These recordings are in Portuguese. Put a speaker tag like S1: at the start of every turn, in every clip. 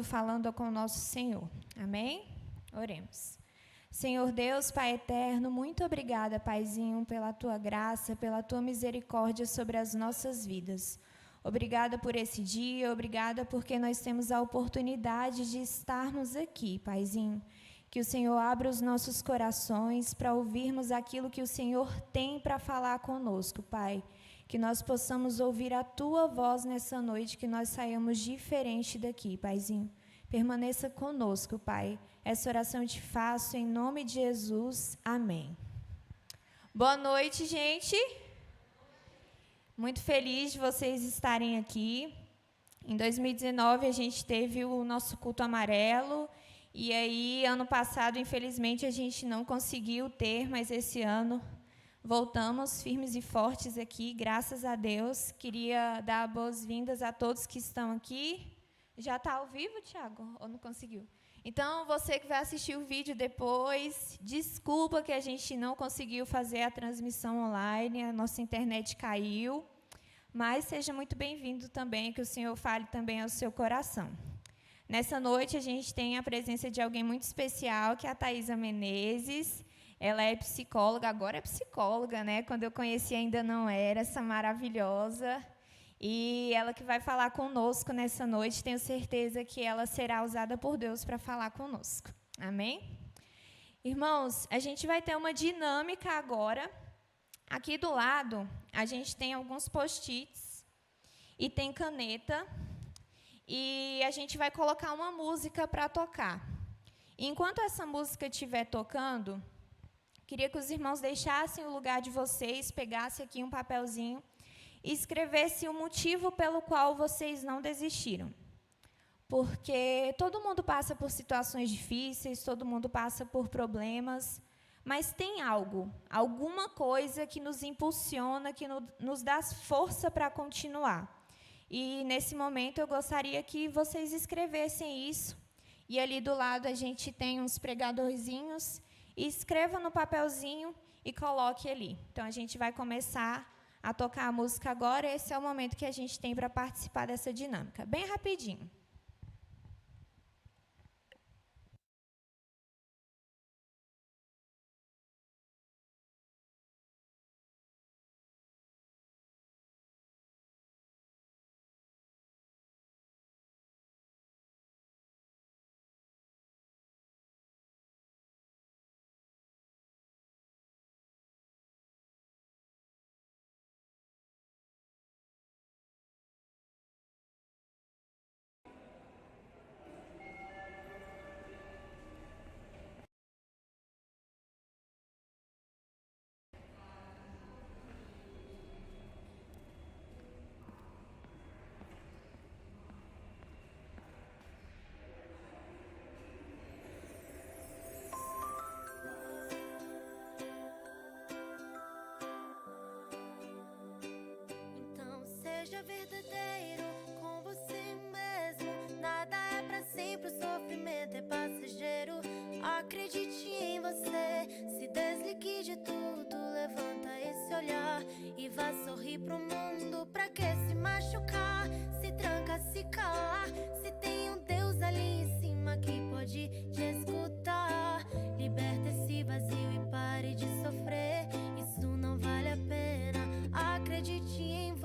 S1: Falando com o nosso Senhor. Amém? Oremos. Senhor Deus, Pai eterno, muito obrigada, Paizinho, pela tua graça, pela tua misericórdia sobre as nossas vidas. Obrigada por esse dia, obrigada porque nós temos a oportunidade de estarmos aqui, Paizinho. Que o Senhor abra os nossos corações para ouvirmos aquilo que o Senhor tem para falar conosco, Pai. Que nós possamos ouvir a Tua voz nessa noite, que nós saiamos diferente daqui, Paizinho. Permaneça conosco, Pai. Essa oração eu te faço em nome de Jesus. Amém. Boa noite, gente. Muito feliz de vocês estarem aqui. Em 2019, a gente teve o nosso culto amarelo. E aí, ano passado, infelizmente, a gente não conseguiu ter, mas esse ano voltamos firmes e fortes aqui, graças a Deus. Queria dar boas-vindas a todos que estão aqui. Já está ao vivo, Tiago? Ou não conseguiu? Então, você que vai assistir o vídeo depois, desculpa que a gente não conseguiu fazer a transmissão online, a nossa internet caiu, mas seja muito bem-vindo também, que o Senhor fale também ao seu coração. Nessa noite, a gente tem a presença de alguém muito especial, que é a Thaisa Menezes. Ela é psicóloga, agora é psicóloga, né? Quando eu conheci ainda não era, essa maravilhosa. E ela que vai falar conosco nessa noite, tenho certeza que ela será usada por Deus para falar conosco. Amém? Irmãos, a gente vai ter uma dinâmica agora. Aqui do lado, a gente tem alguns post-its e tem caneta. E a gente vai colocar uma música para tocar. Enquanto essa música estiver tocando, queria que os irmãos deixassem o lugar de vocês, pegassem aqui um papelzinho e escrevessem o motivo pelo qual vocês não desistiram. Porque todo mundo passa por situações difíceis, todo mundo passa por problemas, mas tem algo, alguma coisa que nos impulsiona, que nos dá força para continuar. E, nesse momento, eu gostaria que vocês escrevessem isso. E ali do lado a gente tem uns pregadorzinhos. E escreva no papelzinho e coloque ali. Então, a gente vai começar a tocar a música agora. Esse é o momento que a gente tem para participar dessa dinâmica. Bem rapidinho.
S2: Seja verdadeiro com você mesmo. Nada é pra sempre, o sofrimento é passageiro. Acredite em você, se desligue de tudo. Levanta esse olhar e vá sorrir pro mundo. Pra que se machucar, se tranca, se calar? Se tem um Deus ali em cima que pode te escutar. Liberta esse vazio e pare de sofrer. Isso não vale a pena, acredite em você.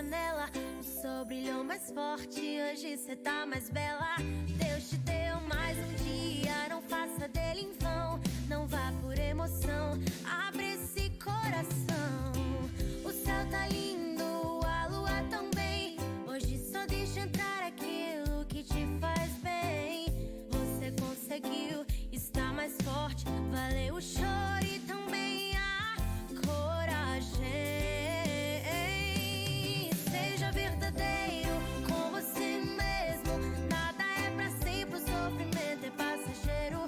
S2: janela, o sol brilhou mais forte, hoje cê tá mais bela. Deus te deu mais um dia, não faça dele em vão. Não vá por emoção, abre esse coração. O céu tá lindo, a lua também. Hoje só deixa entrar aquilo que te faz bem. Você conseguiu, está mais forte, valeu o choro e também a coragem. Seja verdadeiro com você mesmo, nada é pra sempre, o sofrimento é passageiro.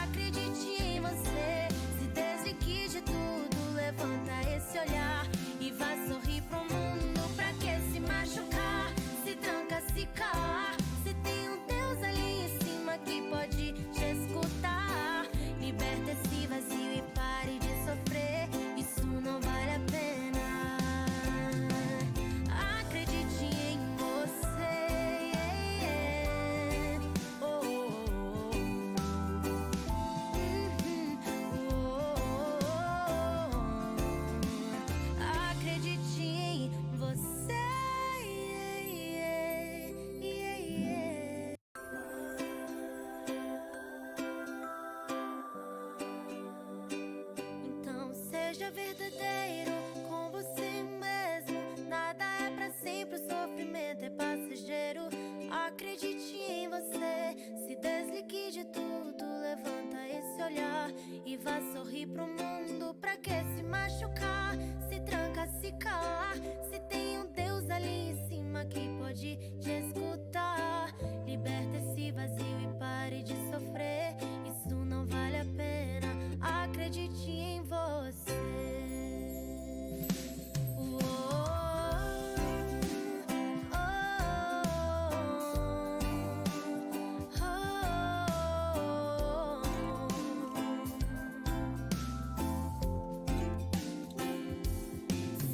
S2: Acredite em você, se desligue de tudo, levanta esse olhar e vá sorrir pro mundo. Pra que se machucar, se tranca, se calar, se tem um Deus ali em cima que pode te escutar. Liberta esse vazio e pare de sofrer, isso não vale a pena. Acredite em você. Oh, oh, oh. Acredite em você. Então seja verdadeiro com você mesmo, nada é pra sempre, o sofrimento é passageiro. Acredite em você, se desligue de tudo, levanta esse olhar e vá sorrir pro mundo. Pra que se machucar, se tranca, se calar, se tem um Deus ali em cima que pode te escutar. Liberta esse vazio e pare de sofrer, isso não vale a pena. Acredite em você.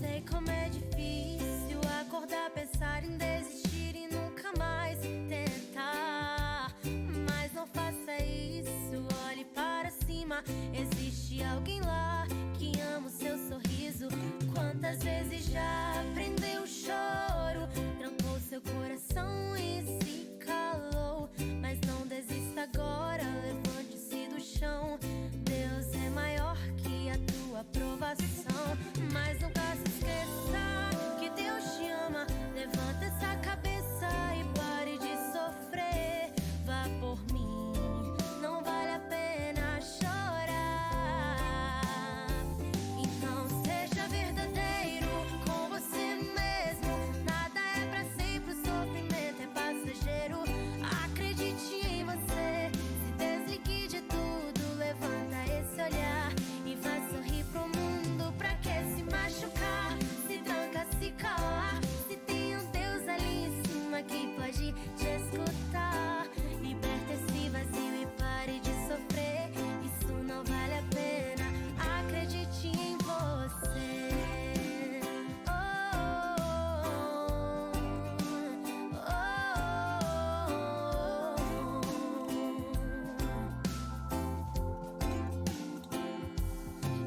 S2: Sei como é difícil acordar, pensar em desistir e nunca mais tentar. Mas não faça isso, olhe para cima. Existe alguém lá que ama o seu sorriso. Quantas vezes já prendeu o choro, trancou seu coração e se calou. Mas não desista agora, levante-se do chão. Deus é maior que a tua aprovação. Mas nunca se esqueça que Deus te ama. Levanta essa cabeça e pare de sofrer. Vá por mim, não vale a pena chorar. Então seja verdadeiro com você mesmo, nada é pra sempre, o sofrimento é passageiro. Acredite em você, se desligue de tudo, levanta esse olhar e vá sorrir pro mundo. Pra que se machucar, se tranca, se calar, se tem um Deus ali em cima que pode te escutar. Liberta esse vazio e pare de sofrer, isso não vale a pena. Acredite em você. Oh,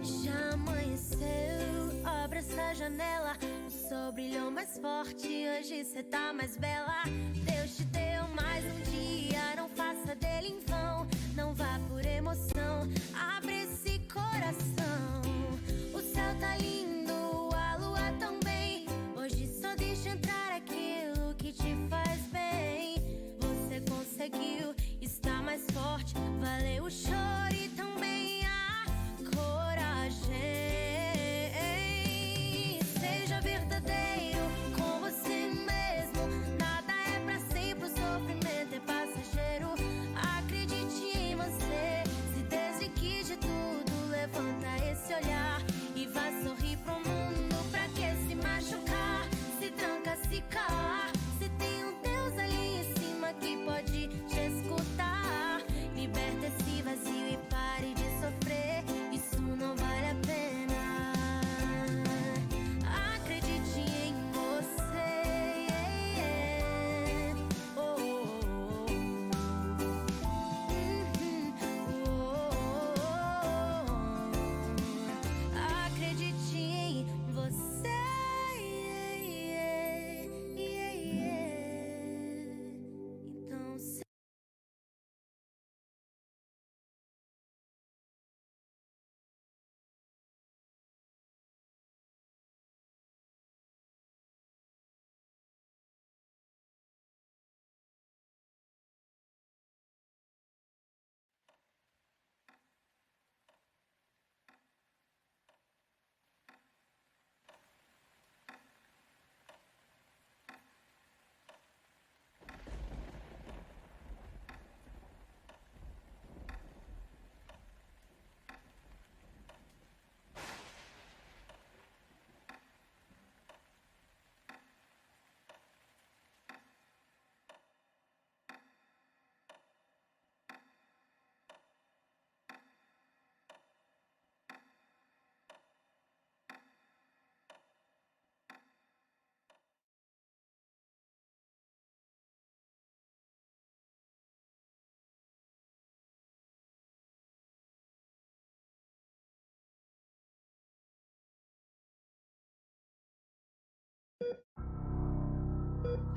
S2: já amanheceu, abra essa janela, o sol brilhou mais forte, hoje cê tá mais bela. Deus te deu mais um dia, não faça dele em vão. Não vá por emoção, abre esse coração. O céu tá lindo, a lua também. Hoje só deixa entrar aquilo que te faz bem. Você conseguiu, está mais forte, valeu o choro e também a coragem. Seja verdadeiro com você mesmo, nada é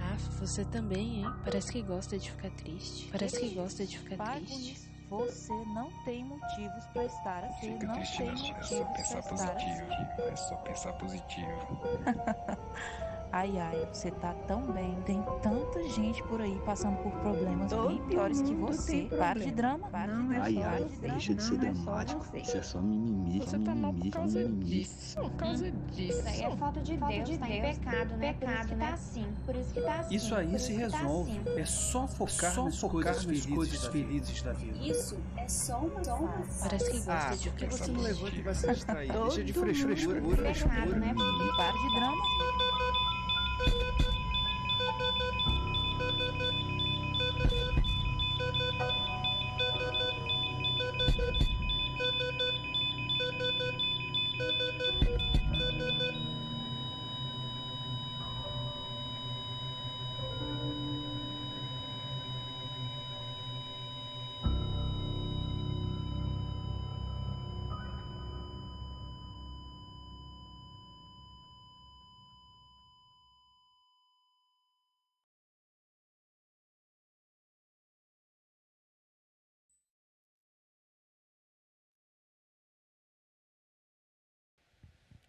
S3: Ah, você também, hein? Parece que gosta de ficar triste. Parece que gosta de ficar
S4: Para com
S3: triste.
S4: isso. Você não tem motivos para estar assim.
S5: Fica
S4: Não
S5: triste
S4: tem
S5: não, é
S4: motivos
S5: só
S4: para
S5: pensar
S4: estar
S5: positivo.
S4: assim.
S5: É só pensar positivo.
S4: Ai, ai, você tá tão bem. Tem tanta gente por aí passando por problemas bem piores que você. Para de drama. Para de drama.
S6: Ai, ai,
S4: Para de drama.
S6: deixa de ser dramático. Isso é só mimimi,
S3: Você tá mal por causa disso. Por causa disso.
S1: Isso aí é falta de Deus, tá em pecado, né? Por isso que tá assim. Por isso que tá assim.
S7: Isso aí se resolve. É só focar nas coisas felizes da vida.
S8: Isso é só uma fase.
S3: Parece que gosta
S5: Ah,
S3: de
S5: por
S3: ficar
S5: que você não
S3: triste.
S5: levanta e vai se distrair? Deixa de
S4: Todo
S5: frescura.
S4: mundo tem
S1: Pecado, né?
S4: Para de drama.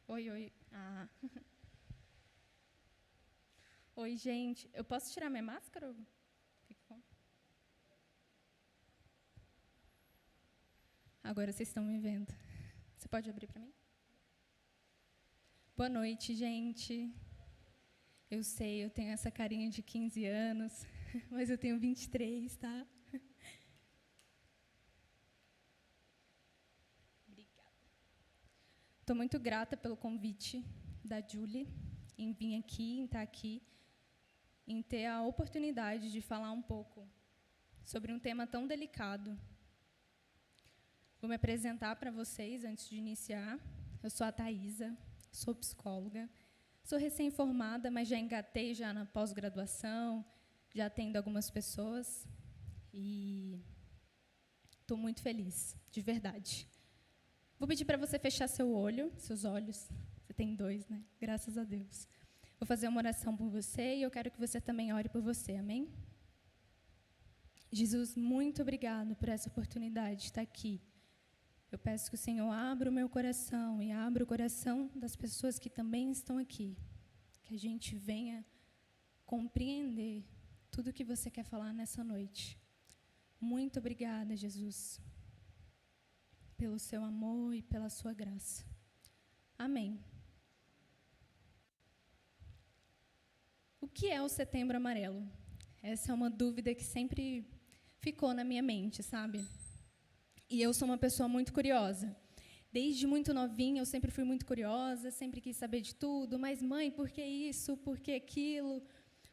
S9: Oi, oi. Ah. Oi, gente. Eu posso tirar minha máscara? Agora vocês estão me vendo. Você pode abrir para mim? Boa noite, gente. Eu sei, eu tenho essa carinha de 15 anos, mas eu tenho 23, tá? Estou muito grata pelo convite da Julie em vir aqui, em estar aqui, em ter a oportunidade de falar um pouco sobre um tema tão delicado. Vou me apresentar para vocês antes de iniciar. Eu sou a Thaisa, sou psicóloga, sou recém-formada, mas já engatei já na pós-graduação, já atendo algumas pessoas e estou muito feliz, de verdade. Vou pedir para você fechar seus olhos. Você tem 2, né? Graças a Deus. Vou fazer uma oração por você e eu quero que você também ore por você, amém? Jesus, muito obrigado por essa oportunidade de estar aqui. Eu peço que o Senhor abra o meu coração e abra o coração das pessoas que também estão aqui. Que a gente venha compreender tudo o que você quer falar nessa noite. Muito obrigada, Jesus, pelo seu amor e pela sua graça. Amém. O que é o Setembro Amarelo? Essa é uma dúvida que sempre ficou na minha mente, sabe? E eu sou uma pessoa muito curiosa. Desde muito novinha, eu sempre fui muito curiosa, sempre quis saber de tudo. Mas, mãe, por que isso? Por que aquilo?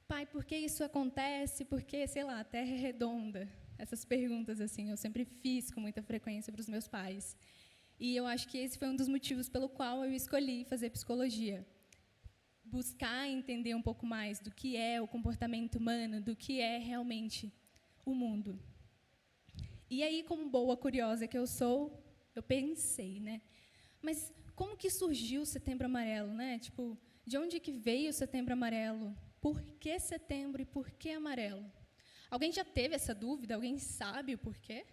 S9: Pai, por que isso acontece? Por que, sei lá, a Terra é redonda? Essas perguntas, assim, eu sempre fiz com muita frequência para os meus pais. E eu acho que esse foi um dos motivos pelo qual eu escolhi fazer psicologia. Buscar entender um pouco mais do que é o comportamento humano, do que é realmente o mundo. E aí, como boa curiosa que eu sou, eu pensei, né? Mas como que surgiu o Setembro Amarelo, né? Tipo, de onde que veio o Setembro Amarelo? Por que setembro e por que amarelo? Alguém já teve essa dúvida? Alguém sabe o porquê?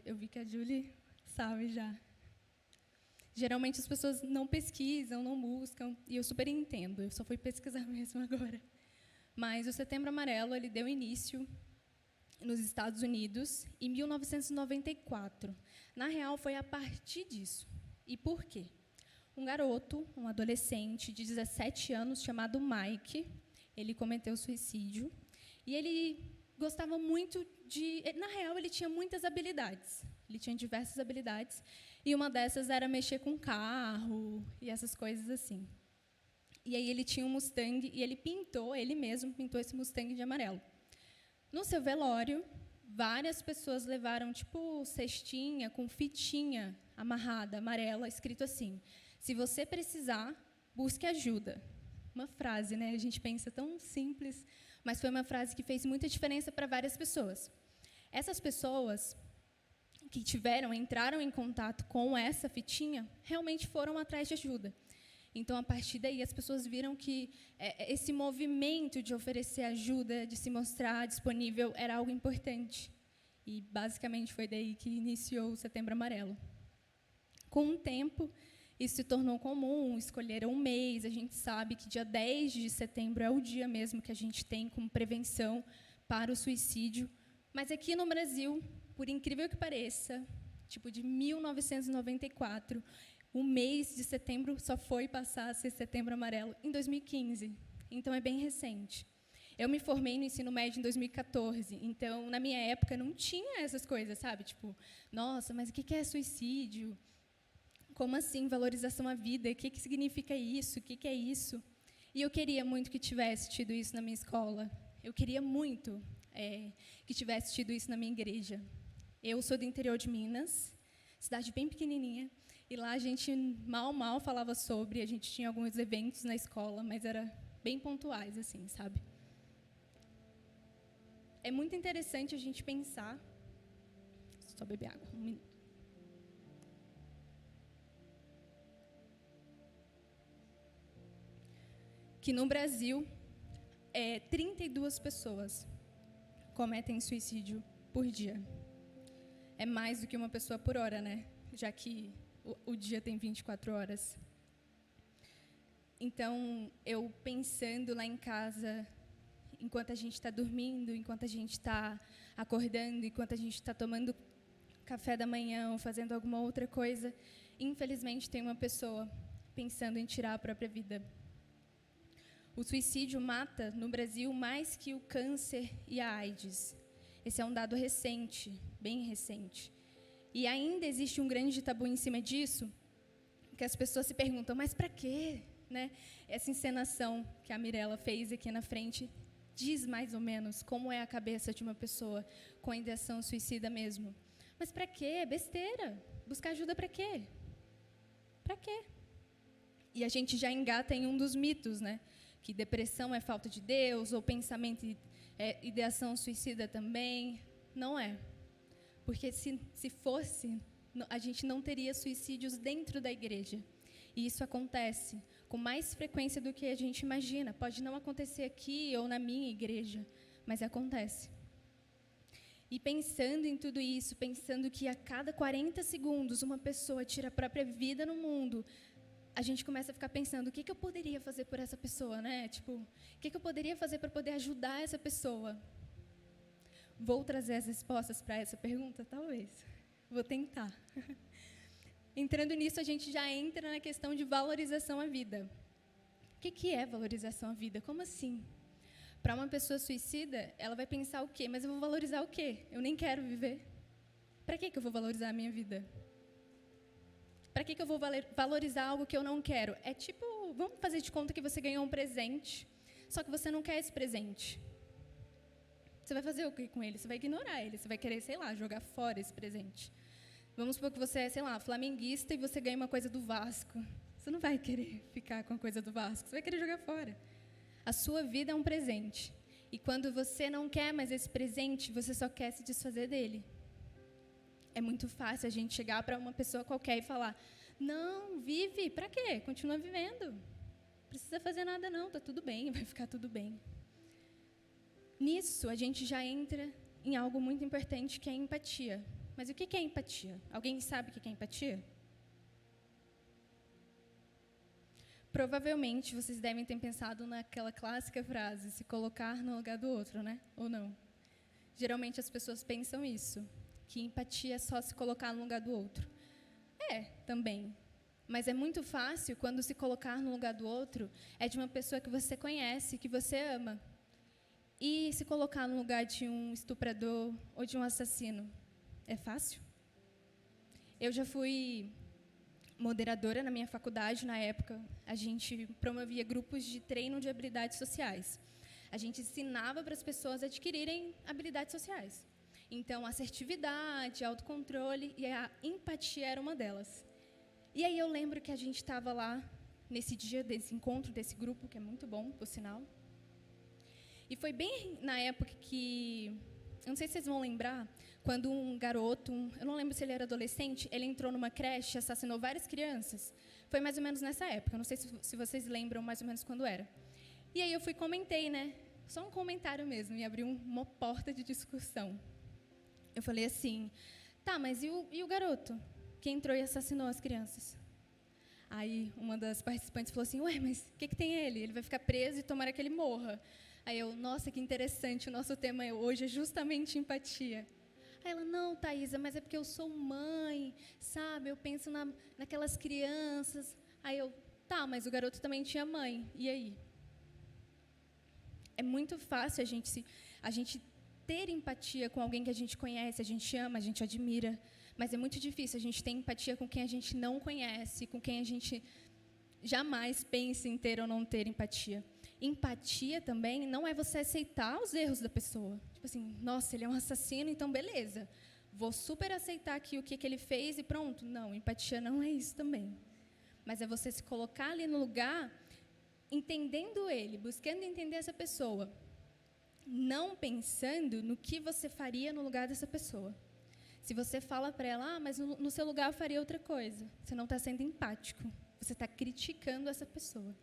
S9: Eu vi que a Julie sabe já. Geralmente as pessoas não pesquisam, não buscam, e eu super entendo, eu só fui pesquisar mesmo agora. Mas o Setembro Amarelo, ele deu início nos Estados Unidos em 1994. Na real, foi a partir disso. E por quê? Um garoto, um adolescente de 17 anos, chamado Mike, ele cometeu suicídio, e ele gostava muito de... Na real, ele tinha muitas habilidades. Ele tinha diversas habilidades, e uma dessas era mexer com carro e essas coisas assim. E aí ele tinha um Mustang, e ele mesmo pintou esse Mustang de amarelo. No seu velório, várias pessoas levaram, tipo, cestinha com fitinha amarrada, amarela, escrito assim: se você precisar, busque ajuda. Uma frase, né? A gente pensa tão simples, mas foi uma frase que fez muita diferença para várias pessoas. Essas pessoas que entraram em contato com essa fitinha, realmente foram atrás de ajuda. Então, a partir daí, as pessoas viram que esse movimento de oferecer ajuda, de se mostrar disponível, era algo importante. E, basicamente, foi daí que iniciou o Setembro Amarelo. Com o tempo, isso se tornou comum, escolheram um mês. A gente sabe que dia 10 de setembro é o dia mesmo que a gente tem como prevenção para o suicídio. Mas aqui no Brasil, por incrível que pareça, tipo de 1994, o mês de setembro só foi passar a ser Setembro Amarelo em 2015. Então, é bem recente. Eu me formei no ensino médio em 2014, então, na minha época, não tinha essas coisas, sabe? Tipo, nossa, mas o que é suicídio? Como assim, valorização à vida? O que significa isso? O que é isso? E eu queria muito que tivesse tido isso na minha escola. Eu queria muito que tivesse tido isso na minha igreja. Eu sou do interior de Minas, cidade bem pequenininha, e lá a gente mal falava sobre, a gente tinha alguns eventos na escola, mas era bem pontuais, assim, sabe? É muito interessante a gente pensar... Só beber água, um minuto. Que no Brasil, 32 pessoas cometem suicídio por dia. É mais do que uma pessoa por hora, né? Já que o dia tem 24 horas. Então, eu pensando lá em casa, enquanto a gente está dormindo, enquanto a gente está acordando, enquanto a gente está tomando café da manhã ou fazendo alguma outra coisa, infelizmente tem uma pessoa pensando em tirar a própria vida. O suicídio mata, no Brasil, mais que o câncer e a AIDS. Esse é um dado recente, bem recente. E ainda existe um grande tabu em cima disso, que as pessoas se perguntam, mas para quê? Né? Essa encenação que a Mirella fez aqui na frente diz mais ou menos como é a cabeça de uma pessoa com ideação suicida mesmo. Mas para quê? Besteira. Buscar ajuda para quê? Para quê? E a gente já engata em um dos mitos, né? Que depressão é falta de Deus, ou pensamento ideação suicida também. Não é. Porque se fosse, a gente não teria suicídios dentro da igreja. E isso acontece com mais frequência do que a gente imagina. Pode não acontecer aqui ou na minha igreja, mas acontece. E pensando em tudo isso, pensando que a cada 40 segundos uma pessoa tira a própria vida no mundo, a gente começa a ficar pensando, o que eu poderia fazer por essa pessoa, né? Tipo, o que eu poderia fazer para poder ajudar essa pessoa? Vou trazer as respostas para essa pergunta? Talvez. Vou tentar. Entrando nisso, a gente já entra na questão de valorização à vida. O que é valorização à vida? Como assim? Para uma pessoa suicida, ela vai pensar o quê? Mas eu vou valorizar o quê? Eu nem quero viver. Para que eu vou valorizar a minha vida? Para que eu vou valorizar algo que eu não quero? É tipo, vamos fazer de conta que você ganhou um presente, só que você não quer esse presente. Você vai fazer o que com ele? Você vai ignorar ele, você vai querer, sei lá, jogar fora esse presente. Vamos supor que você é, sei lá, flamenguista e você ganha uma coisa do Vasco. Você não vai querer ficar com a coisa do Vasco, você vai querer jogar fora. A sua vida é um presente. E quando você não quer mais esse presente, você só quer se desfazer dele. É muito fácil a gente chegar para uma pessoa qualquer e falar, não, vive, para quê? Continua vivendo. Não precisa fazer nada não, está tudo bem, vai ficar tudo bem. Nisso, a gente já entra em algo muito importante, que é a empatia. Mas o que é empatia? Alguém sabe o que é empatia? Provavelmente, vocês devem ter pensado naquela clássica frase, se colocar no lugar do outro, né? Ou não? Geralmente, as pessoas pensam isso, que empatia é só se colocar no lugar do outro. É, também. Mas é muito fácil, quando se colocar no lugar do outro, é de uma pessoa que você conhece, que você ama. E se colocar no lugar de um estuprador ou de um assassino, é fácil? Eu já fui moderadora na minha faculdade, na época. A gente promovia grupos de treino de habilidades sociais. A gente ensinava para as pessoas adquirirem habilidades sociais. Então, assertividade, autocontrole e a empatia era uma delas. E aí eu lembro que a gente estava lá, nesse dia desse encontro, desse grupo, que é muito bom, por sinal. E foi bem na época que, eu não sei se vocês vão lembrar, quando um garoto, eu não lembro se ele era adolescente, ele entrou numa creche e assassinou várias crianças. Foi mais ou menos nessa época. Não sei se vocês lembram mais ou menos quando era. E aí eu comentei, né? Só um comentário mesmo, e abri uma porta de discussão. Eu falei assim, tá, mas e o garoto que entrou e assassinou as crianças? Aí uma das participantes falou assim, ué, mas o que tem ele? Ele vai ficar preso e tomara que ele morra. Aí eu, nossa, que interessante, o nosso tema hoje é justamente empatia. Aí ela, não, Thaisa, mas é porque eu sou mãe, sabe? Eu penso naquelas crianças. Aí eu, tá, mas o garoto também tinha mãe, e aí? É muito fácil a gente ter empatia com alguém que a gente conhece, a gente ama, a gente admira, mas é muito difícil a gente ter empatia com quem a gente não conhece, com quem a gente jamais pensa em ter ou não ter empatia. Empatia também não é você aceitar os erros da pessoa. Tipo assim, nossa, ele é um assassino, então beleza. Vou super aceitar aqui o que ele fez e pronto. Não, empatia não é isso também. Mas é você se colocar ali no lugar, entendendo ele, buscando entender essa pessoa, não pensando no que você faria no lugar dessa pessoa. Se você fala para ela, mas no seu lugar eu faria outra coisa, você não está sendo empático, você está criticando essa pessoa.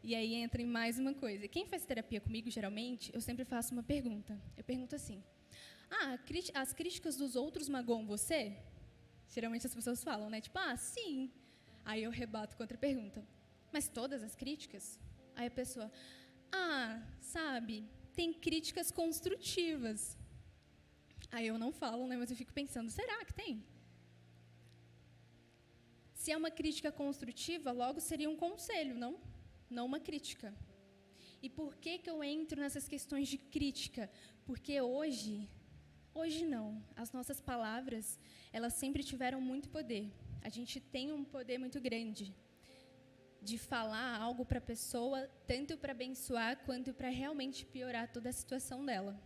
S9: E aí entra em mais uma coisa. Quem faz terapia comigo, geralmente, eu sempre faço uma pergunta. Eu pergunto assim, as críticas dos outros magoam você? Geralmente as pessoas falam, né? Tipo, sim. Aí eu rebato com outra pergunta. Mas todas as críticas? Aí a pessoa, sabe, tem críticas construtivas. Aí eu não falo, né, mas eu fico pensando, será que tem? Se é uma crítica construtiva, logo seria um conselho, não? Não uma crítica. E por que eu entro nessas questões de crítica? Porque hoje não, as nossas palavras, elas sempre tiveram muito poder. A gente tem um poder muito grande de falar algo para a pessoa, tanto para abençoar, quanto para realmente piorar toda a situação dela.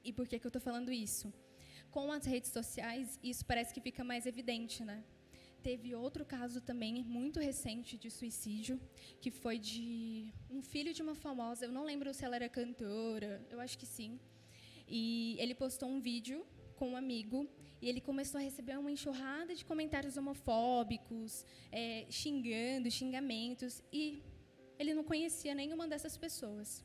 S9: E por que eu estou falando isso? Com as redes sociais, isso parece que fica mais evidente, né? Teve outro caso também, muito recente, de suicídio, que foi de um filho de uma famosa, eu não lembro se ela era cantora, eu acho que sim, e ele postou um vídeo com um amigo, e ele começou a receber uma enxurrada de comentários homofóbicos, xingamentos, e ele não conhecia nenhuma dessas pessoas.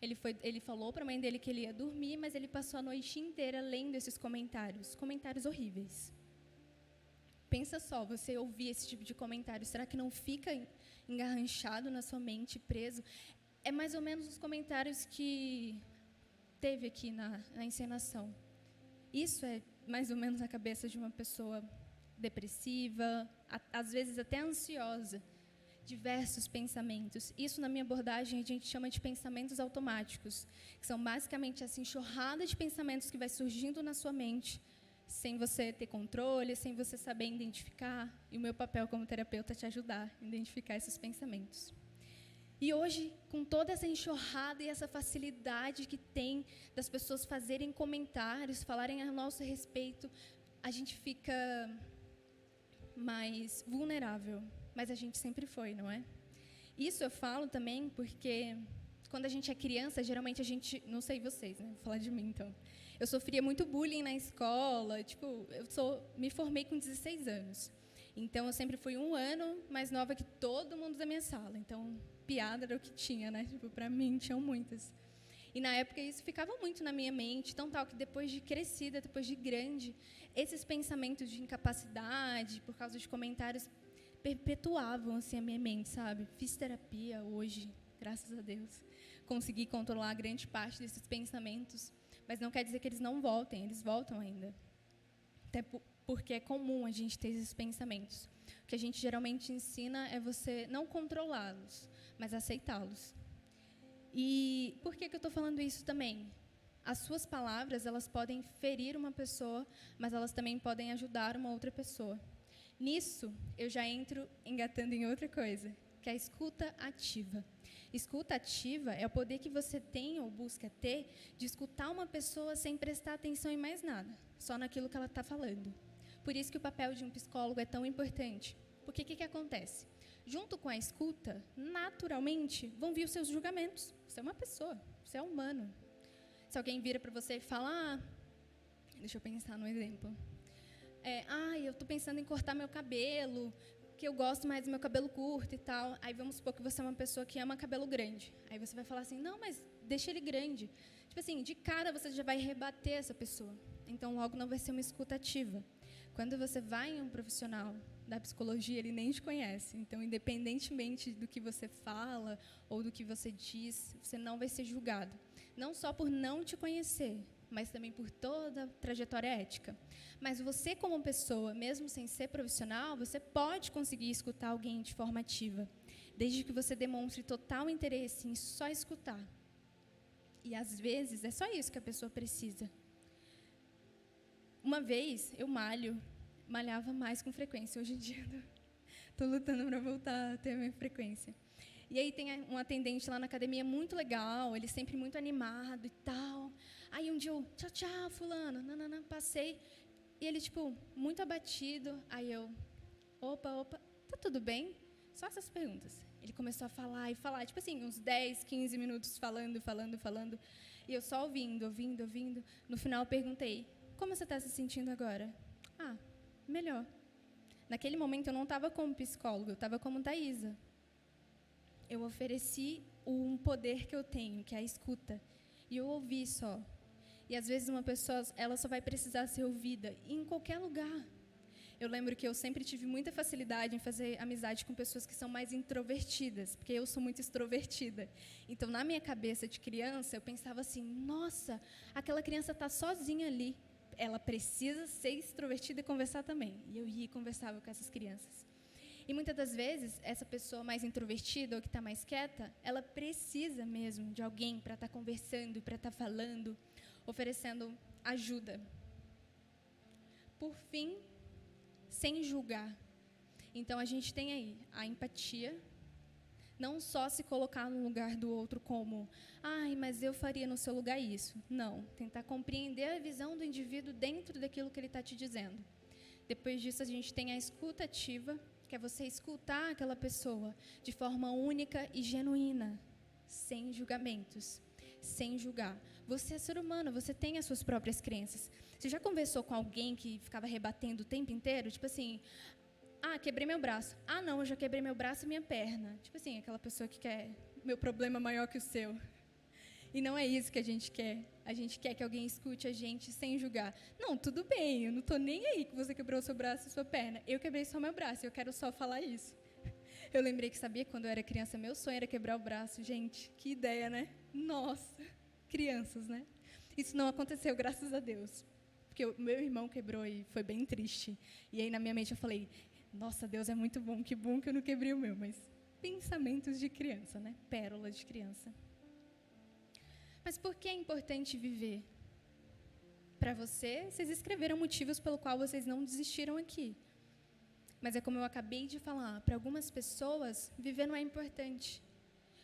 S9: Ele falou para a mãe dele que ele ia dormir, mas ele passou a noite inteira lendo esses comentários horríveis. Pensa só, você ouvir esse tipo de comentário, será que não fica engarranchado na sua mente, preso? É mais ou menos os comentários que teve aqui na encenação. Isso é mais ou menos a cabeça de uma pessoa depressiva, às vezes até ansiosa. Diversos pensamentos. Isso, na minha abordagem, a gente chama de pensamentos automáticos, que são basicamente essa enxurrada de pensamentos que vai surgindo na sua mente, sem você ter controle, sem você saber identificar. E o meu papel como terapeuta é te ajudar a identificar esses pensamentos. E hoje, com toda essa enxurrada e essa facilidade que tem das pessoas fazerem comentários, falarem a nosso respeito, a gente fica mais vulnerável. Mas a gente sempre foi, não é? Isso eu falo também porque, quando a gente é criança, geralmente a gente... Não sei vocês, né? Vou falar de mim, então. Eu sofria muito bullying na escola. Tipo, me formei com 16 anos. Então, eu sempre fui um ano mais nova que todo mundo da minha sala. Então, piada era o que tinha, né? Tipo, para mim, tinham muitas. E, na época, isso ficava muito na minha mente. Tão tal que, depois de crescida, depois de grande, esses pensamentos de incapacidade, por causa de comentários, perpetuavam assim, a minha mente, sabe? Fiz terapia hoje, graças a Deus. Consegui controlar grande parte desses pensamentos, mas não quer dizer que eles não voltem, eles voltam ainda. Até porque é comum a gente ter esses pensamentos. O que a gente geralmente ensina é você não controlá-los, mas aceitá-los. E por que eu estou falando isso também? As suas palavras, elas podem ferir uma pessoa, mas elas também podem ajudar uma outra pessoa. Nisso, eu já entro engatando em outra coisa, que é a escuta ativa. Escuta ativa é o poder que você tem ou busca ter de escutar uma pessoa sem prestar atenção em mais nada, só naquilo que ela está falando. Por isso que o papel de um psicólogo é tão importante. Porque o que acontece? Junto com a escuta, naturalmente, vão vir os seus julgamentos. Você é uma pessoa, você é humano. Se alguém vira para você e fala, deixa eu pensar no exemplo. Eu estou pensando em cortar meu cabelo, que eu gosto mais do meu cabelo curto e tal. Aí vamos supor que você é uma pessoa que ama cabelo grande. Aí você vai falar assim, não, mas deixa ele grande. Tipo assim, de cara você já vai rebater essa pessoa. Então, logo não vai ser uma escuta ativa. Quando você vai em um profissional da psicologia, ele nem te conhece. Então, independentemente do que você fala ou do que você diz, você não vai ser julgado. Não só por não te conhecer, mas também por toda a trajetória ética. Mas você, como pessoa, mesmo sem ser profissional, você pode conseguir escutar alguém de forma ativa, desde que você demonstre total interesse em só escutar. E, às vezes, é só isso que a pessoa precisa. Uma vez, eu malhava mais com frequência. Hoje em dia, estou lutando para voltar a ter a minha frequência. E aí tem um atendente lá na academia muito legal, ele sempre muito animado e tal. Aí um dia eu, tchau, tchau, fulano, nanana, passei. E ele, tipo, muito abatido. Aí eu, opa, tá tudo bem? Só essas perguntas. Ele começou a falar e falar, tipo assim, uns 10, 15 minutos falando. E eu só ouvindo. No final eu perguntei, como você está se sentindo agora? Ah, melhor. Naquele momento eu não estava como psicólogo, eu estava como Thaisa. Eu ofereci um poder que eu tenho, que é a escuta. E eu ouvi só. E, às vezes, uma pessoa ela só vai precisar ser ouvida em qualquer lugar. Eu lembro que eu sempre tive muita facilidade em fazer amizade com pessoas que são mais introvertidas, porque eu sou muito extrovertida. Então, na minha cabeça de criança, eu pensava assim, nossa, aquela criança está sozinha ali. Ela precisa ser extrovertida e conversar também. E eu ia e conversava com essas crianças. E muitas das vezes, essa pessoa mais introvertida ou que está mais quieta, ela precisa mesmo de alguém para estar conversando, para estar falando, oferecendo ajuda. Por fim, sem julgar. Então, a gente tem aí a empatia, não só se colocar no lugar do outro como, ai, mas eu faria no seu lugar isso. Não, tentar compreender a visão do indivíduo dentro daquilo que ele está te dizendo. Depois disso, a gente tem a escuta ativa, que é você escutar aquela pessoa de forma única e genuína, sem julgamentos, sem julgar. Você é ser humano, você tem as suas próprias crenças. Você já conversou com alguém que ficava rebatendo o tempo inteiro? Tipo assim, ah, quebrei meu braço. Ah, não, eu já quebrei meu braço e minha perna. Tipo assim, aquela pessoa que quer meu problema maior que o seu. E não é isso que a gente quer. A gente quer que alguém escute a gente sem julgar. Não, tudo bem, eu não estou nem aí que você quebrou o seu braço e sua perna. Eu quebrei só meu braço, eu quero só falar isso. Eu lembrei que, sabia, quando eu era criança, meu sonho era quebrar o braço. Gente, que ideia, né? Nossa, crianças, né? Isso não aconteceu, graças a Deus. Porque o meu irmão quebrou e foi bem triste. E aí, na minha mente, eu falei, nossa, Deus é muito bom, que bom que eu não quebrei o meu. Mas pensamentos de criança, né? Pérola de criança. Mas por que é importante viver? Para vocês escreveram motivos pelo qual vocês não desistiram aqui. Mas é como eu acabei de falar, para algumas pessoas, viver não é importante.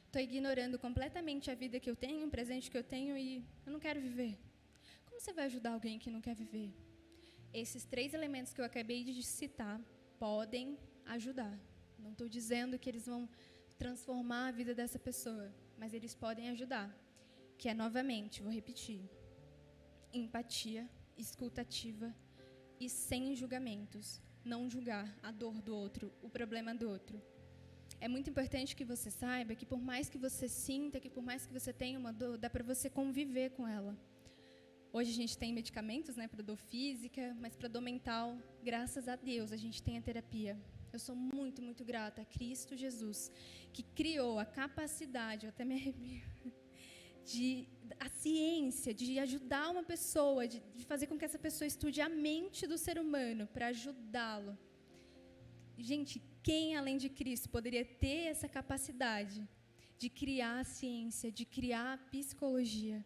S9: Estou ignorando completamente a vida que eu tenho, o presente que eu tenho e eu não quero viver. Como você vai ajudar alguém que não quer viver? Esses 3 elementos que eu acabei de citar podem ajudar. Não estou dizendo que eles vão transformar a vida dessa pessoa, mas eles podem ajudar. Que é, novamente, vou repetir, empatia, escuta ativa e sem julgamentos. Não julgar a dor do outro, o problema do outro. É muito importante que você saiba que por mais que você sinta, que por mais que você tenha uma dor, dá para você conviver com ela. Hoje a gente tem medicamentos, né, para dor física, mas para dor mental, graças a Deus, a gente tem a terapia. Eu sou muito, muito grata a Cristo Jesus, que criou a capacidade, eu até me arrepio, a ciência, de ajudar uma pessoa, de fazer com que essa pessoa estude a mente do ser humano para ajudá-lo. Gente, quem além de Cristo poderia ter essa capacidade de criar a ciência, de criar a psicologia?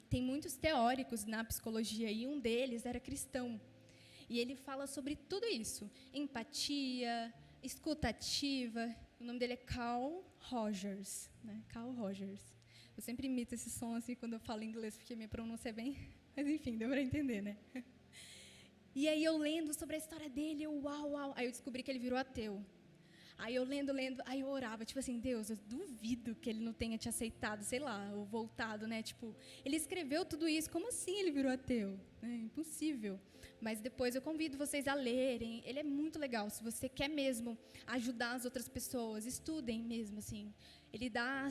S9: Tem muitos teóricos na psicologia e um deles era cristão. E ele fala sobre tudo isso, empatia, escuta ativa. O nome dele é Carl Rogers, né? Carl Rogers. Eu sempre imito esse som assim quando eu falo inglês, porque minha pronúncia é bem... Mas, enfim, deu para entender, né? E aí, eu lendo sobre a história dele, uau. Aí eu descobri que ele virou ateu. Aí eu lendo, aí eu orava, tipo assim, Deus, eu duvido que ele não tenha te aceitado, sei lá, ou voltado, né? Tipo, ele escreveu tudo isso, como assim ele virou ateu? É impossível. Mas depois eu convido vocês a lerem, ele é muito legal. Se você quer mesmo ajudar as outras pessoas, estudem mesmo, assim. Ele dá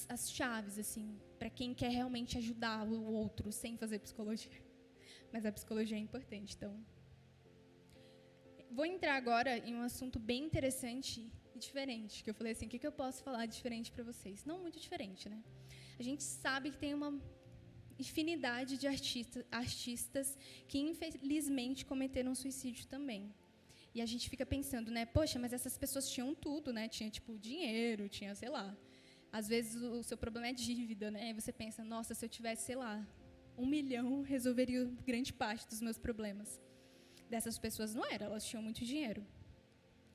S9: as chaves, assim, para quem quer realmente ajudar o outro, sem fazer psicologia. Mas a psicologia é importante, então... Vou entrar agora em um assunto bem interessante e diferente, que eu falei assim, o que eu posso falar diferente para vocês? Não muito diferente, né? A gente sabe que tem uma infinidade de artistas que, infelizmente, cometeram suicídio também. E a gente fica pensando, né? Poxa, mas essas pessoas tinham tudo, né? Tinha, tipo, dinheiro, tinha, sei lá. Às vezes, o seu problema é dívida, né? E você pensa, nossa, se eu tivesse, sei lá, 1 milhão, resolveria grande parte dos meus problemas. Dessas pessoas não era, elas tinham muito dinheiro.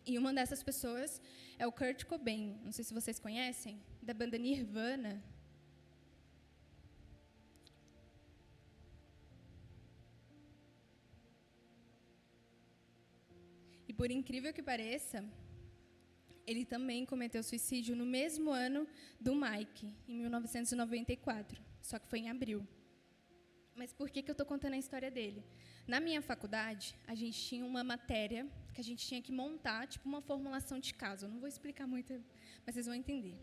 S9: E uma dessas pessoas é o Kurt Cobain, não sei se vocês conhecem, da banda Nirvana. E por incrível que pareça, ele também cometeu suicídio no mesmo ano do Mike, em 1994, só que foi em abril. Mas por que eu estou contando a história dele? Na minha faculdade, a gente tinha uma matéria que a gente tinha que montar, tipo uma formulação de caso. Eu não vou explicar muito, mas vocês vão entender.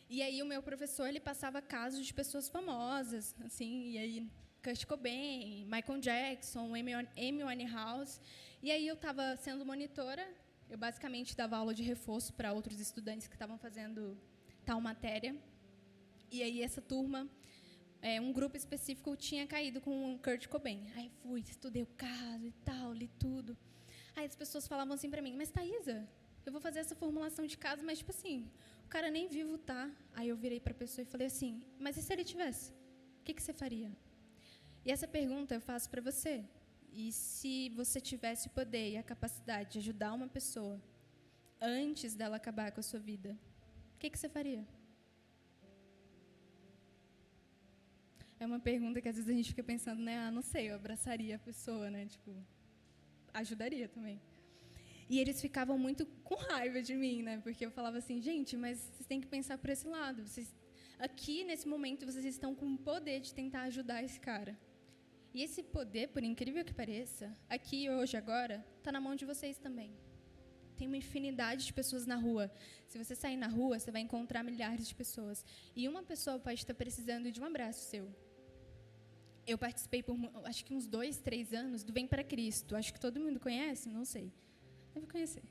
S9: E aí o meu professor, ele passava casos de pessoas famosas, assim, e aí Kurt Cobain, Michael Jackson, Amy Winehouse. E aí eu estava sendo monitora, eu basicamente dava aula de reforço para outros estudantes que estavam fazendo tal matéria. E aí essa turma... um grupo específico tinha caído com o Kurt Cobain. Aí fui, estudei o caso e tal, li tudo. Aí as pessoas falavam assim para mim, mas Thaisa, eu vou fazer essa formulação de caso, mas tipo assim, o cara nem vivo tá. Aí eu virei para a pessoa e falei assim, mas e se ele tivesse? O que você faria? E essa pergunta eu faço para você. E se você tivesse o poder e a capacidade de ajudar uma pessoa antes dela acabar com a sua vida, o que você faria? É uma pergunta que às vezes a gente fica pensando, né? Ah, não sei, eu abraçaria a pessoa, né? Tipo, ajudaria também. E eles ficavam muito com raiva de mim, né? Porque eu falava assim, gente, mas vocês têm que pensar por esse lado. Vocês, aqui, nesse momento, vocês estão com o poder de tentar ajudar esse cara. E esse poder, por incrível que pareça, aqui, hoje, agora, está na mão de vocês também. Tem uma infinidade de pessoas na rua. Se você sair na rua, você vai encontrar milhares de pessoas. E uma pessoa pode estar precisando de um abraço seu. Eu participei por, acho que uns 2, 3 anos, do Vem para Cristo. Acho que todo mundo conhece, não sei. Deve conhecer.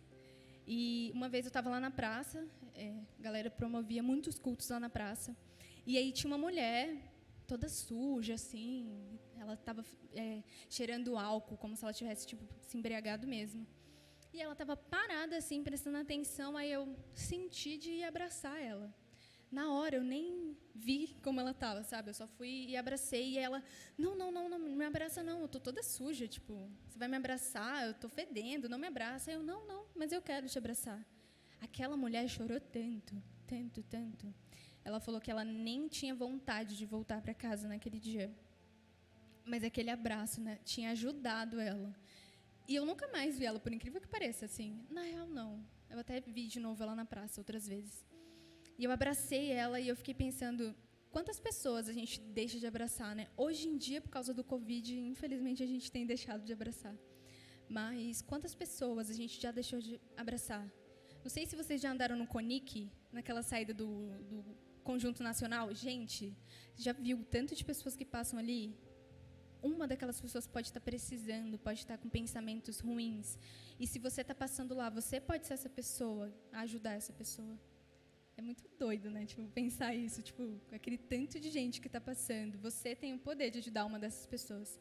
S9: E uma vez eu estava lá na praça, a galera promovia muitos cultos lá na praça. E aí tinha uma mulher, toda suja, assim. Ela estava cheirando álcool, como se ela tivesse tipo, se embriagado mesmo. E ela estava parada, assim, prestando atenção. Aí eu senti de ir abraçar ela. Na hora, eu nem vi como ela estava, sabe? Eu só fui e abracei. E ela, não me abraça, não. Eu estou toda suja, tipo, você vai me abraçar? Eu estou fedendo, não me abraça. Eu, não, mas eu quero te abraçar. Aquela mulher chorou tanto, tanto, tanto. Ela falou que ela nem tinha vontade de voltar para casa naquele dia. Mas aquele abraço, né, tinha ajudado ela. E eu nunca mais vi ela, por incrível que pareça, assim. Na real, não. Eu até vi de novo ela na praça outras vezes. E eu abracei ela e eu fiquei pensando, quantas pessoas a gente deixa de abraçar, né? Hoje em dia, por causa do Covid, infelizmente, a gente tem deixado de abraçar. Mas quantas pessoas a gente já deixou de abraçar? Não sei se vocês já andaram no Conic, naquela saída do Conjunto Nacional. Gente, já viu tanto de pessoas que passam ali? Uma daquelas pessoas pode estar precisando, pode estar com pensamentos ruins. E se você está passando lá, você pode ser essa pessoa, ajudar essa pessoa. É muito doido, né? Tipo, pensar isso, tipo, aquele tanto de gente que está passando. Você tem o poder de ajudar uma dessas pessoas.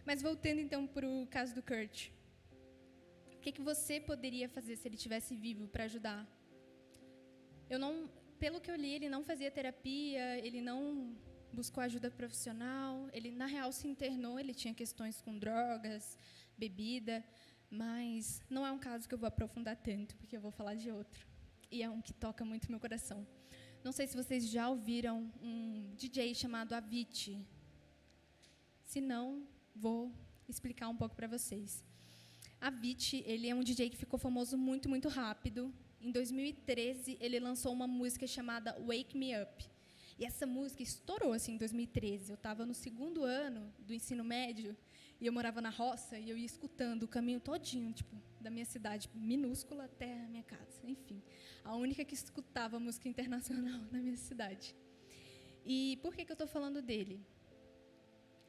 S9: Mas voltando, então, para o caso do Kurt. O que você poderia fazer se ele estivesse vivo para ajudar? Pelo que eu li, ele não fazia terapia, ele não buscou ajuda profissional, ele, na real, se internou, ele tinha questões com drogas, bebida, mas não é um caso que eu vou aprofundar tanto, porque eu vou falar de outro. E é um que toca muito meu coração. Não sei se vocês já ouviram um DJ chamado Avicii. Se não, vou explicar um pouco para vocês. Avicii, ele é um DJ que ficou famoso muito, muito rápido. Em 2013, ele lançou uma música chamada Wake Me Up. E essa música estourou assim, em 2013. Eu estava no 2º ano do ensino médio e eu morava na roça e eu ia escutando o caminho todinho, tipo, da minha cidade minúscula até a minha casa. Enfim, a única que escutava música internacional na minha cidade. E por que eu estou falando dele?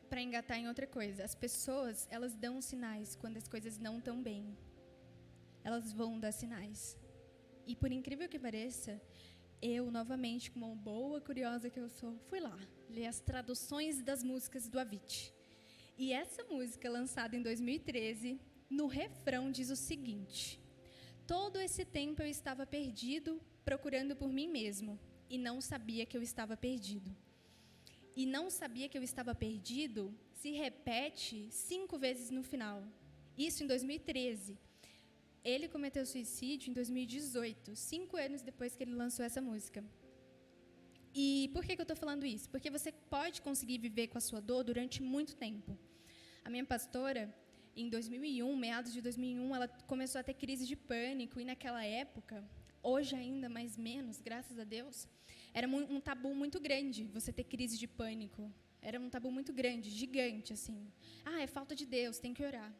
S9: Para engatar em outra coisa. As pessoas, elas dão sinais quando as coisas não estão bem. Elas vão dar sinais. E por incrível que pareça, eu, novamente, como uma boa curiosa que eu sou, fui lá ler as traduções das músicas do Avicii. E essa música, lançada em 2013, no refrão diz o seguinte: todo esse tempo eu estava perdido, procurando por mim mesmo, e não sabia que eu estava perdido. E não sabia que eu estava perdido se repete 5 vezes no final. Isso em 2013. Ele cometeu suicídio em 2018, 5 anos depois que ele lançou essa música. E por que eu estou falando isso? Porque você pode conseguir viver com a sua dor durante muito tempo. A minha pastora, em 2001, meados de 2001, ela começou a ter crise de pânico, e naquela época, hoje ainda mais menos, graças a Deus, era um tabu muito grande você ter crise de pânico. Era um tabu muito grande, gigante, assim. É falta de Deus, tem que orar.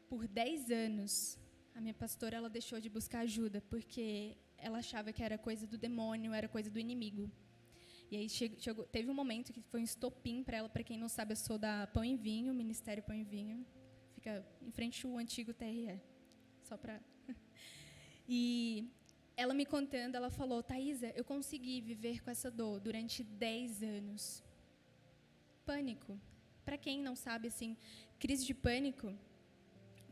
S9: Por 10 anos, a minha pastora, ela deixou de buscar ajuda, porque ela achava que era coisa do demônio, era coisa do inimigo. E aí teve um momento que foi um estopim para ela. Para quem não sabe, eu sou da Pão e Vinho, Ministério Pão e Vinho. Fica em frente ao antigo TRE. Só para... E ela me contando, ela falou: Thaisa, eu consegui viver com essa dor durante 10 anos. Pânico. Para quem não sabe, assim, crise de pânico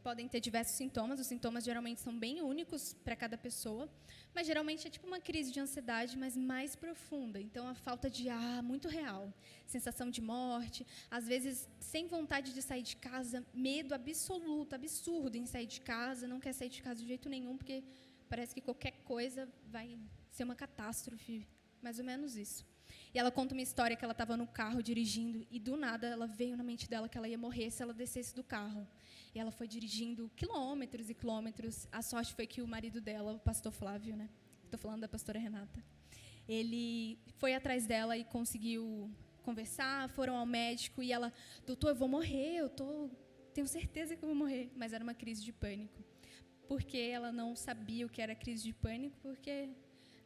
S9: podem ter diversos sintomas. Os sintomas geralmente são bem únicos para cada pessoa, mas geralmente é tipo uma crise de ansiedade, mas mais profunda. Então, a falta de ar, muito real. Sensação de morte, às vezes sem vontade de sair de casa, medo absoluto, absurdo em sair de casa, não quer sair de casa de jeito nenhum, porque parece que qualquer coisa vai ser uma catástrofe, mais ou menos isso. E ela conta uma história que ela estava no carro dirigindo e, do nada, ela veio na mente dela que ela ia morrer se ela descesse do carro. E ela foi dirigindo quilômetros e quilômetros. A sorte foi que o marido dela, o pastor Flávio, né? Estou falando da pastora Renata. Ele foi atrás dela e conseguiu conversar, foram ao médico e ela: doutor, eu vou morrer, tenho certeza que eu vou morrer. Mas era uma crise de pânico. Porque ela não sabia o que era crise de pânico, porque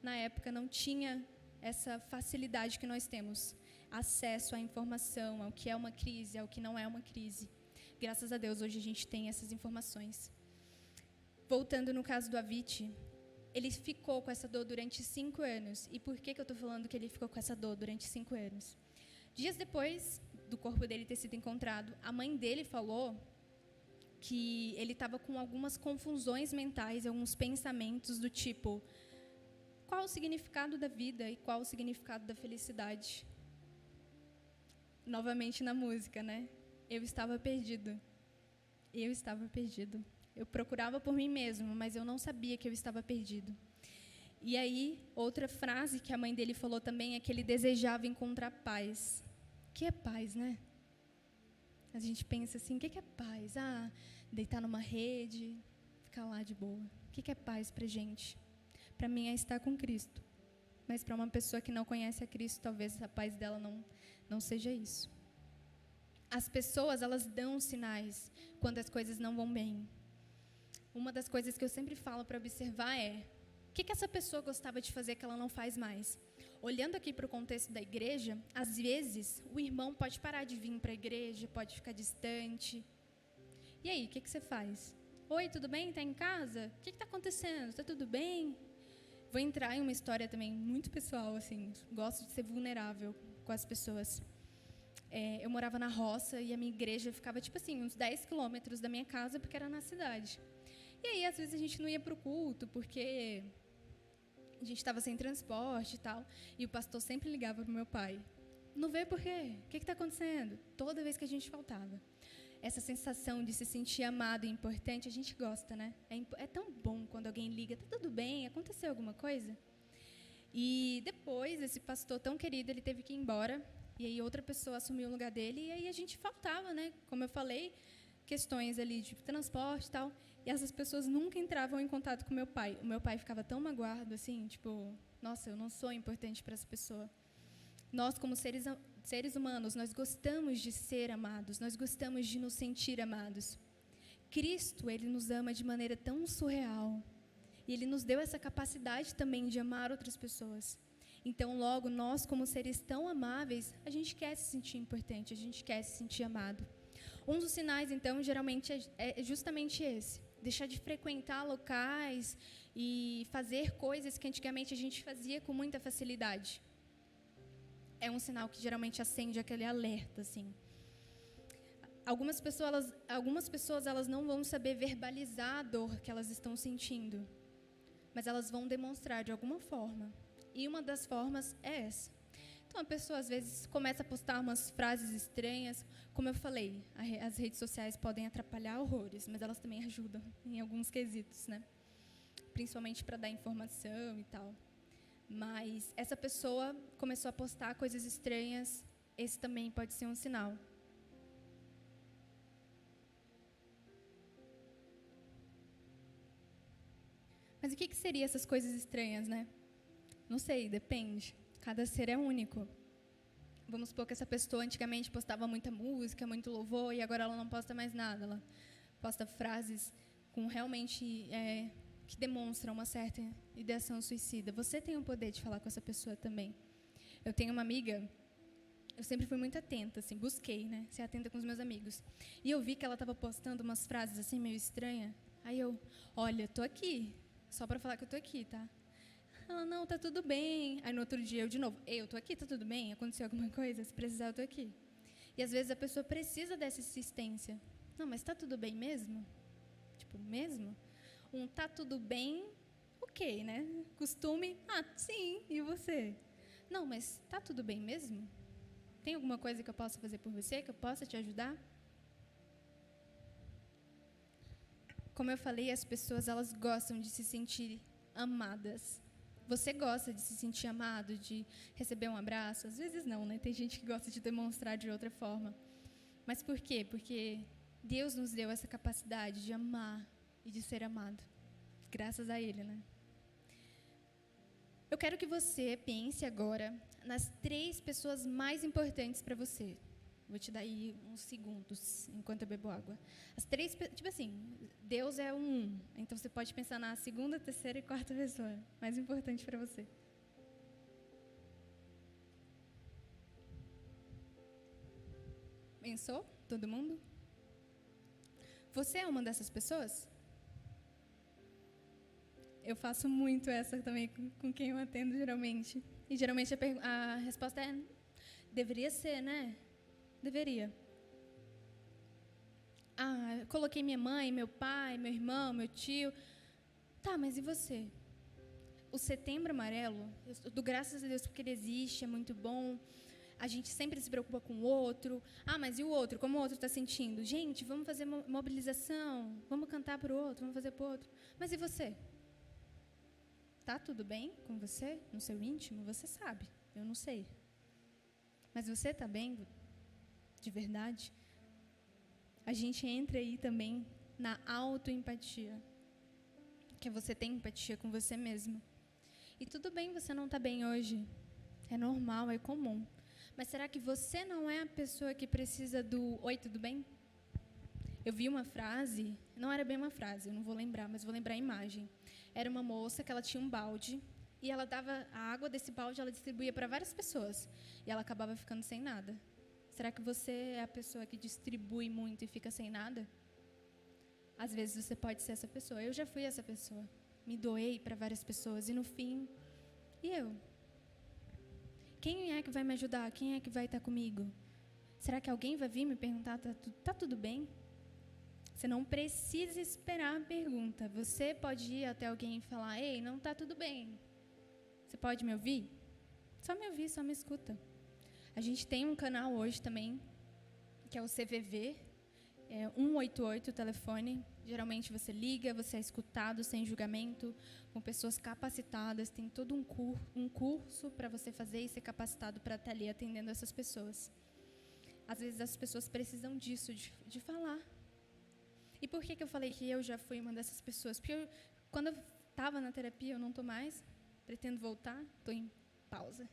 S9: na época não tinha essa facilidade que nós temos, acesso à informação, ao que é uma crise, ao que não é uma crise. Graças a Deus, hoje a gente tem essas informações. Voltando no caso do Avicii, ele ficou com essa dor durante 5 anos. E por que eu estou falando que ele ficou com essa dor durante 5 anos? Dias depois do corpo dele ter sido encontrado, a mãe dele falou que ele estava com algumas confusões mentais, alguns pensamentos do tipo: qual o significado da vida e qual o significado da felicidade? Novamente na música, né? Eu estava perdido. Eu estava perdido. Eu procurava por mim mesmo, mas eu não sabia que eu estava perdido. E aí, outra frase que a mãe dele falou também é que ele desejava encontrar paz. O que é paz, né? A gente pensa assim: o que é paz? Deitar numa rede, ficar lá de boa. O que é paz pra gente? Para mim é estar com Cristo. Mas para uma pessoa que não conhece a Cristo, talvez a paz dela não seja isso. As pessoas, elas dão sinais quando as coisas não vão bem. Uma das coisas que eu sempre falo para observar é: o que essa pessoa gostava de fazer que ela não faz mais? Olhando aqui para o contexto da igreja, às vezes o irmão pode parar de vir para a igreja, pode ficar distante. E aí, o que você faz? Oi, tudo bem? Está em casa? O que está acontecendo? Está tudo bem? Vou entrar em uma história também muito pessoal, assim, gosto de ser vulnerável com as pessoas. Eu morava na roça e a minha igreja ficava, tipo assim, uns 10 quilômetros da minha casa, porque era na cidade. E aí, às vezes, a gente não ia para o culto, porque a gente estava sem transporte e tal. E o pastor sempre ligava para o meu pai: não veio por quê? O que está acontecendo? Toda vez que a gente faltava. Essa sensação de se sentir amado e importante, a gente gosta, né? É tão bom quando alguém liga: tá tudo bem? Aconteceu alguma coisa? E depois, esse pastor tão querido, ele teve que ir embora. E aí outra pessoa assumiu o lugar dele. E aí a gente faltava, né? Como eu falei, questões ali de transporte e tal. E essas pessoas nunca entravam em contato com meu pai. O meu pai ficava tão magoado, assim, tipo, nossa, eu não sou importante para essa pessoa. Nós, como seres humanos, nós gostamos de ser amados, nós gostamos de nos sentir amados. Cristo, Ele nos ama de maneira tão surreal. E Ele nos deu essa capacidade também de amar outras pessoas. Então, logo, nós, como seres tão amáveis, a gente quer se sentir importante, a gente quer se sentir amado. Um dos sinais, então, geralmente é justamente esse. Deixar de frequentar locais e fazer coisas que antigamente a gente fazia com muita facilidade. É um sinal que geralmente acende aquele alerta, assim. Algumas pessoas elas não vão saber verbalizar a dor que elas estão sentindo, mas elas vão demonstrar de alguma forma. E uma das formas é essa. Então, a pessoa, às vezes, começa a postar umas frases estranhas. Como eu falei, as redes sociais podem atrapalhar horrores, mas elas também ajudam em alguns quesitos, né? Principalmente para dar informação e tal. Mas essa pessoa começou a postar coisas estranhas, esse também pode ser um sinal. Mas o que seriam essas coisas estranhas, né? Não sei, depende. Cada ser é único. Vamos supor que essa pessoa antigamente postava muita música, muito louvor, e agora ela não posta mais nada. Ela posta frases com realmente que demonstram uma certa ideação suicida. Você tem o poder de falar com essa pessoa também. Eu tenho uma amiga, eu sempre fui muito atenta, assim, busquei, né, ser atenta com os meus amigos. E eu vi que ela estava postando umas frases assim meio estranhas. Aí eu, olha, tô aqui, só para falar que eu tô aqui, tá? Ela, não, tá tudo bem. Aí no outro dia eu de novo, eu tô aqui, tá tudo bem? Aconteceu alguma coisa? Se precisar, eu tô aqui. E às vezes a pessoa precisa dessa assistência. Não, mas tá tudo bem mesmo? Tipo, mesmo? Tá tudo bem, ok, né? Costume, sim, e você? Não, mas tá tudo bem mesmo? Tem alguma coisa que eu possa fazer por você, que eu possa te ajudar? Como eu falei, as pessoas, elas gostam de se sentir amadas. Você gosta de se sentir amado, de receber um abraço? Às vezes não, né? Tem gente que gosta de demonstrar de outra forma. Mas por quê? Porque Deus nos deu essa capacidade de amar e de ser amado. Graças a Ele, né? Eu quero que você pense agora nas 3 pessoas mais importantes para você. Vou te dar aí uns segundos, enquanto eu bebo água. As 3, tipo assim, Deus é um. Então, você pode pensar na 2ª, 3ª e 4ª pessoa mais importante para você. Pensou? Todo mundo? Você é uma dessas pessoas? Eu faço muito essa também com quem eu atendo, geralmente. E, geralmente, a resposta é, deveria ser, né? Deveria. Coloquei minha mãe, meu pai, meu irmão, meu tio. Tá, mas e você? O Setembro Amarelo, eu dou graças a Deus porque ele existe, é muito bom. A gente sempre se preocupa com o outro. Mas e o outro? Como o outro está sentindo? Gente, vamos fazer mobilização, vamos cantar para o outro, vamos fazer para o outro. Mas e você? Tá tudo bem com você? No seu íntimo? Você sabe, eu não sei. Mas você está bem? De verdade? A gente entra aí também na autoempatia, que você tem empatia com você mesmo. E tudo bem você não está bem hoje, é normal, é comum. Mas será que você não é a pessoa que precisa do oi, tudo bem? Eu vi uma frase, não era bem uma frase, eu não vou lembrar, mas vou lembrar a imagem. Era uma moça que ela tinha um balde e ela dava a água desse balde, ela distribuía para várias pessoas e ela acabava ficando sem nada. Será que você é a pessoa que distribui muito e fica sem nada? Às vezes você pode ser essa pessoa. Eu já fui essa pessoa. Me doei para várias pessoas e no fim, e eu? Quem é que vai me ajudar? Quem é que vai estar comigo? Será que alguém vai vir me perguntar, tá tudo bem? Você não precisa esperar a pergunta. Você pode ir até alguém e falar, ei, não está tudo bem. Você pode me ouvir? Só me ouvir, só me escuta. A gente tem um canal hoje também, que é o CVV, 188 o telefone. Geralmente você liga, você é escutado sem julgamento, com pessoas capacitadas. Tem todo um curso para você fazer e ser capacitado para estar ali atendendo essas pessoas. Às vezes as pessoas precisam disso, de falar. E por que eu falei que eu já fui uma dessas pessoas? Porque quando eu estava na terapia, eu não estou mais, pretendo voltar, estou em pausa.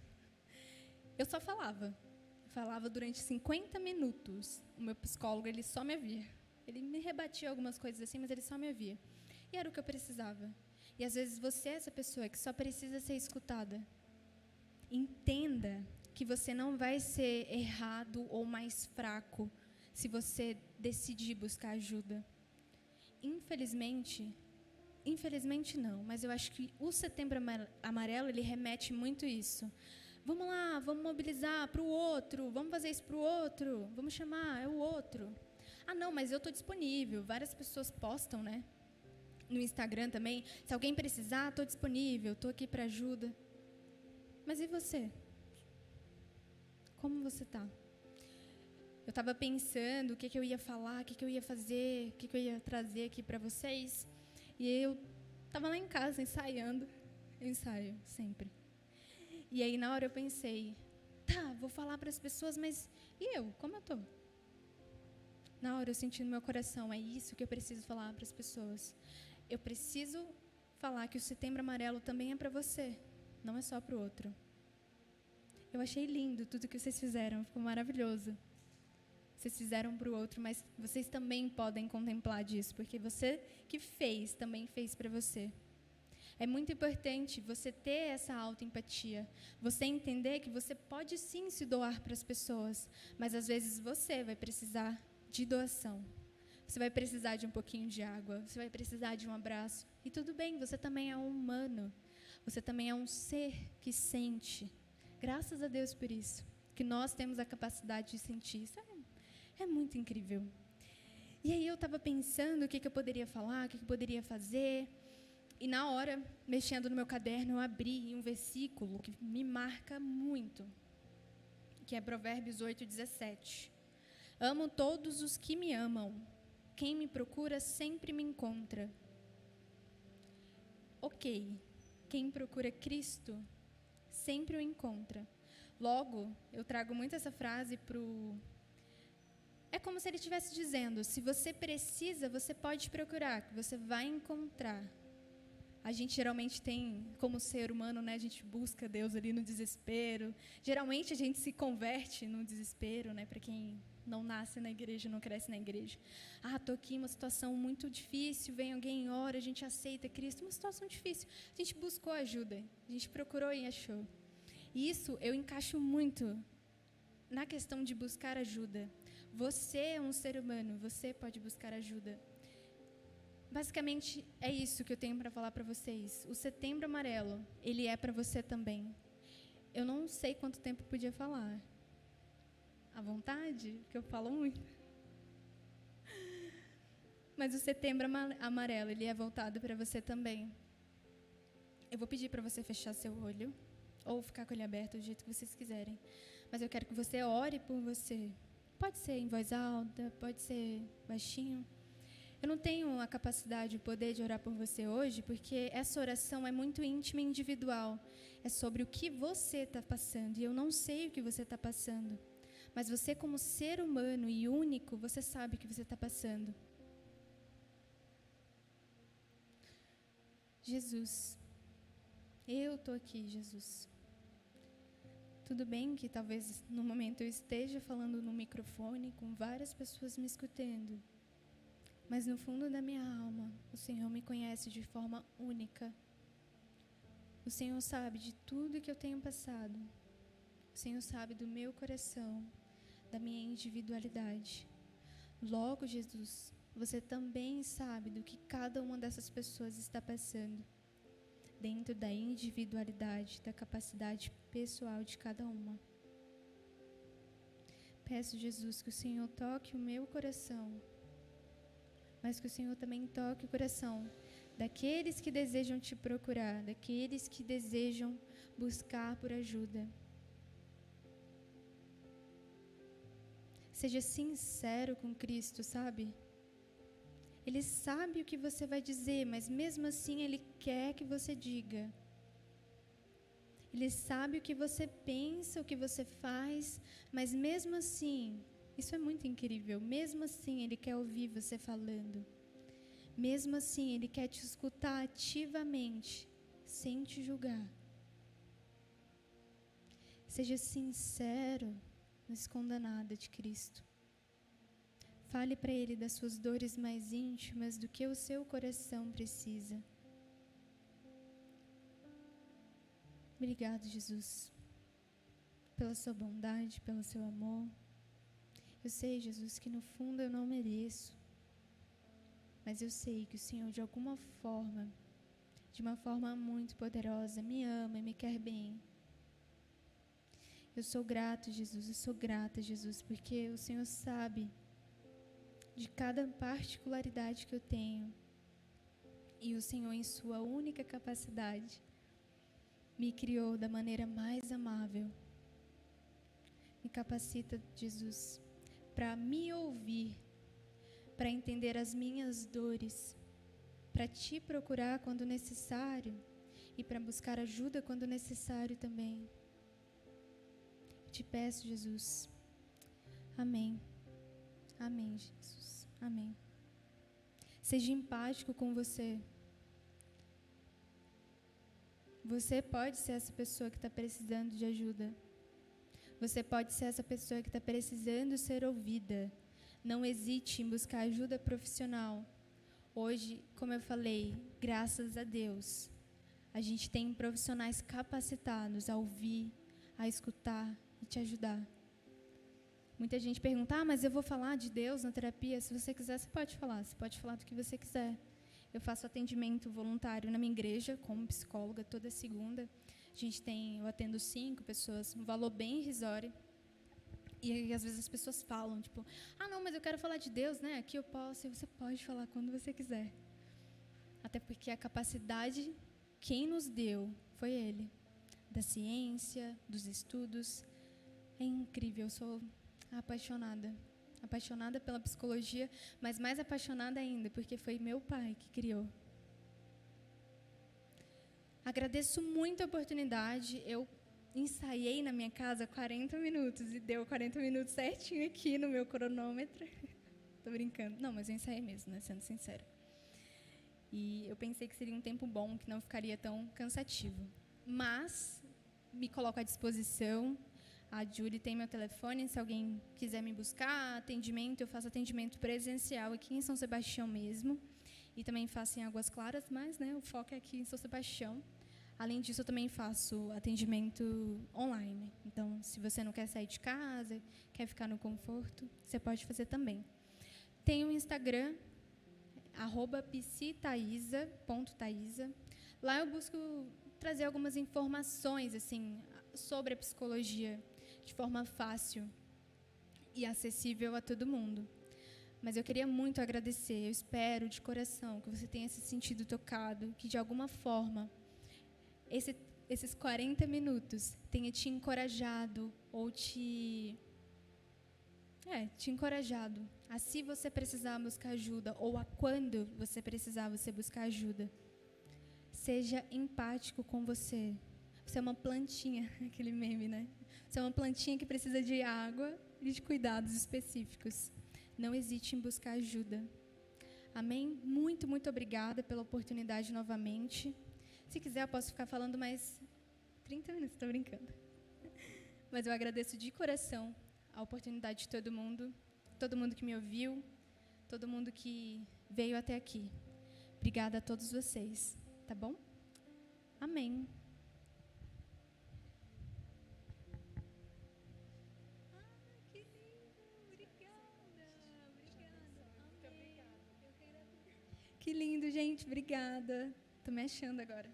S9: Eu só falava. Falava durante 50 minutos. O meu psicólogo, ele só me ouvia. Ele me rebatia algumas coisas assim, mas ele só me ouvia. E era o que eu precisava. E às vezes você é essa pessoa que só precisa ser escutada. Entenda que você não vai ser errado ou mais fraco se você decidir buscar ajuda. Infelizmente não, mas eu acho que o Setembro Amarelo, ele remete muito isso. Vamos lá, vamos mobilizar para o outro, vamos fazer isso para o outro, vamos chamar, é o outro. Ah, não, mas eu estou disponível. Várias pessoas postam, né? No Instagram também. Se alguém precisar, estou disponível, estou aqui para ajuda. Mas e você? Como você está? Eu estava pensando o que eu ia falar, o que eu ia fazer, o que eu ia trazer aqui para vocês. E eu estava lá em casa ensaiando. Eu ensaio sempre. E aí, na hora, eu pensei, tá, vou falar para as pessoas, mas e eu? Como eu estou? Na hora, eu senti no meu coração, é isso que eu preciso falar para as pessoas. Eu preciso falar que o Setembro Amarelo também é para você, não é só para o outro. Eu achei lindo tudo que vocês fizeram, ficou maravilhoso. Vocês fizeram para o outro, mas vocês também podem contemplar disso, porque você que fez, também fez para você. É muito importante você ter essa autoempatia, você entender que você pode sim se doar para as pessoas, mas às vezes você vai precisar de doação. Você vai precisar de um pouquinho de água, você vai precisar de um abraço. E tudo bem, você também é um humano, você também é um ser que sente. Graças a Deus por isso, que nós temos a capacidade de sentir. Isso é muito incrível. E aí eu estava pensando o que eu poderia falar, o que eu poderia fazer. E na hora, mexendo no meu caderno, eu abri um versículo que me marca muito, que é Provérbios 8:17. Amo todos os que me amam. Quem me procura sempre me encontra. Ok, quem procura Cristo sempre o encontra. Logo, eu trago muito essa frase É como se ele estivesse dizendo, se você precisa, você pode procurar, que você vai encontrar. A gente geralmente tem, como ser humano, né, a gente busca Deus ali no desespero. Geralmente a gente se converte no desespero, né, para quem não nasce na igreja, não cresce na igreja. Ah, estou aqui em uma situação muito difícil, vem alguém, ora, a gente aceita Cristo. Uma situação difícil. A gente buscou ajuda, a gente procurou e achou. E isso eu encaixo muito na questão de buscar ajuda. Você é um ser humano, você pode buscar ajuda. Basicamente, é isso que eu tenho para falar para vocês. O Setembro Amarelo, ele é para você também. Eu não sei quanto tempo eu podia falar. À vontade, que eu falo muito. Mas o Setembro Amarelo, ele é voltado para você também. Eu vou pedir para você fechar seu olho, ou ficar com ele aberto, do jeito que vocês quiserem. Mas eu quero que você ore por você. Pode ser em voz alta, pode ser baixinho. Eu não tenho a capacidade, o poder de orar por você hoje, porque essa oração é muito íntima e individual. É sobre o que você está passando, e eu não sei o que você está passando. Mas você, como ser humano e único, você sabe o que você está passando. Jesus, eu estou aqui, Jesus. Tudo bem que talvez no momento eu esteja falando no microfone com várias pessoas me escutando. Mas no fundo da minha alma, o Senhor me conhece de forma única. O Senhor sabe de tudo que eu tenho passado. O Senhor sabe do meu coração, da minha individualidade. Logo, Jesus, você também sabe do que cada uma dessas pessoas está passando, dentro da individualidade, da capacidade pessoal de cada uma. Peço, Jesus, que o Senhor toque o meu coração, mas que o Senhor também toque o coração daqueles que desejam te procurar, daqueles que desejam buscar por ajuda. Seja sincero com Cristo, sabe? Ele sabe o que você vai dizer, mas mesmo assim Ele quer que você diga. Ele sabe o que você pensa, o que você faz, mas mesmo assim, isso é muito incrível, mesmo assim Ele quer ouvir você falando. Mesmo assim, Ele quer te escutar ativamente, sem te julgar. Seja sincero, não esconda nada de Cristo. Fale para Ele das suas dores mais íntimas, do que o seu coração precisa. Obrigado, Jesus, pela sua bondade, pelo seu amor. Eu sei, Jesus, que no fundo eu não mereço, mas eu sei que o Senhor, de alguma forma, de uma forma muito poderosa, me ama e me quer bem. Eu sou grato, Jesus, eu sou grata, Jesus, porque o Senhor sabe de cada particularidade que eu tenho. E o Senhor, em sua única capacidade, me criou da maneira mais amável. Me capacita, Jesus, para me ouvir, para entender as minhas dores, para te procurar quando necessário e para buscar ajuda quando necessário também. Te peço, Jesus. Amém. Amém, Jesus. Amém. Seja empático com você. Você pode ser essa pessoa que está precisando de ajuda. Você pode ser essa pessoa que está precisando ser ouvida. Não hesite em buscar ajuda profissional. Hoje, como eu falei, graças a Deus, a gente tem profissionais capacitados a ouvir, a escutar e te ajudar. Muita gente pergunta, mas eu vou falar de Deus na terapia? Se você quiser, você pode falar do que você quiser. Eu faço atendimento voluntário na minha igreja, como psicóloga, toda segunda. Eu atendo 5 pessoas, um valor bem irrisório. E às vezes as pessoas falam, tipo, não, mas eu quero falar de Deus, né? Aqui eu posso, e você pode falar quando você quiser. Até porque a capacidade, quem nos deu foi Ele. Da ciência, dos estudos. É incrível, eu sou apaixonada pela psicologia, mas mais apaixonada ainda, porque foi meu pai que criou. Agradeço muito a oportunidade. Eu ensaiei na minha casa 40 minutos e deu 40 minutos certinho aqui no meu cronômetro. Tô brincando. Não, mas eu ensaiei mesmo, né, sendo sincera. E eu pensei que seria um tempo bom, que não ficaria tão cansativo. Mas me coloco à disposição. A Julie tem meu telefone, se alguém quiser me buscar, atendimento, eu faço atendimento presencial aqui em São Sebastião mesmo, e também faço em Águas Claras, mas o foco é aqui em São Sebastião. Além disso, eu também faço atendimento online. Então, se você não quer sair de casa, quer ficar no conforto, você pode fazer também. Tem o Instagram, @psitaísa.taísa. Lá eu busco trazer algumas informações assim, sobre a psicologia, de forma fácil e acessível a todo mundo. Mas eu queria muito agradecer, eu espero de coração que você tenha se sentido tocado, que de alguma forma esses 40 minutos tenha te encorajado ou te encorajado a, se você precisar buscar ajuda, ou a quando você precisar você buscar ajuda. Seja empático com você. Você é uma plantinha, aquele meme, né? Você é uma plantinha que precisa de água e de cuidados específicos. Não hesite em buscar ajuda. Amém? Muito, muito obrigada pela oportunidade novamente. Se quiser, eu posso ficar falando mais 30 minutos, estou brincando. Mas eu agradeço de coração a oportunidade de todo mundo que me ouviu, todo mundo que veio até aqui. Obrigada a todos vocês, tá bom? Amém. Que lindo! Obrigada. Amém. Que lindo, gente. Obrigada. Tô me achando agora.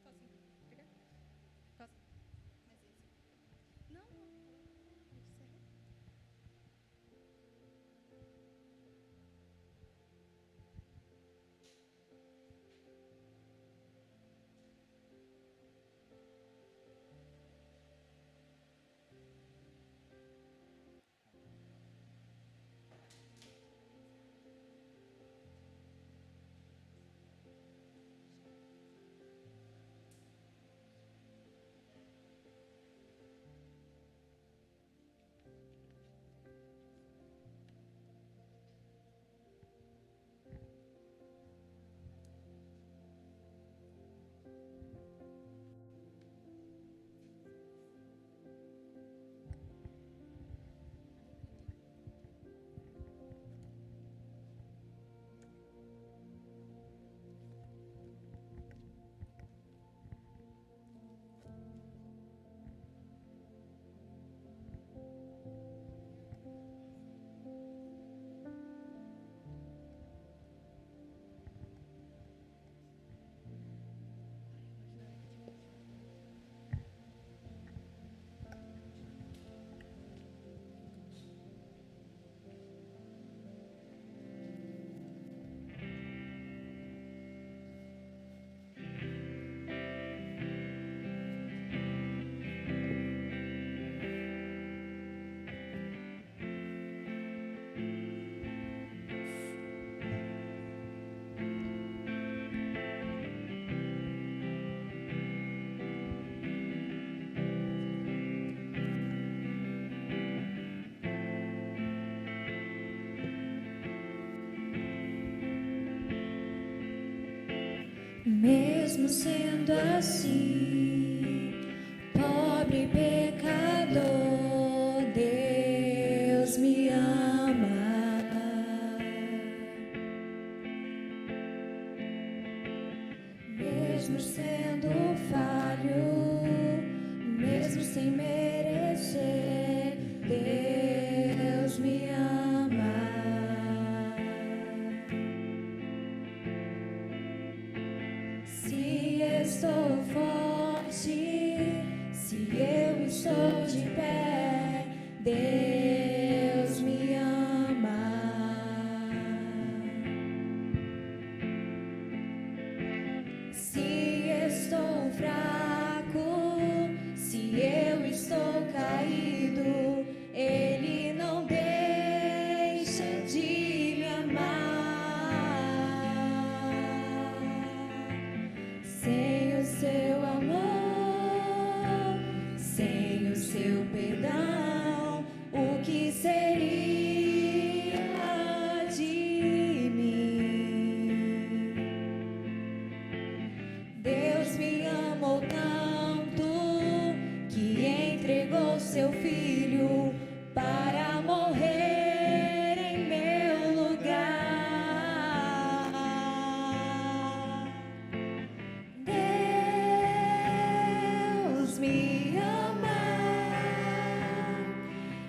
S9: Posso pegar? Posso? Não.
S2: Mesmo sendo assim, pobre pecador, Deus me ama. Mesmo sendo falho, mesmo sem merecer, Deus me ama. Se estou forte, se eu estou de pé, Deus me ama. Se estou fraco, se eu estou caído, Ele não deixa de me amar. Sem o seu amor, sem o seu perdão, o que seria de mim? Deus me amou tanto que entregou seu filho para morrer em meu lugar. Deus me ama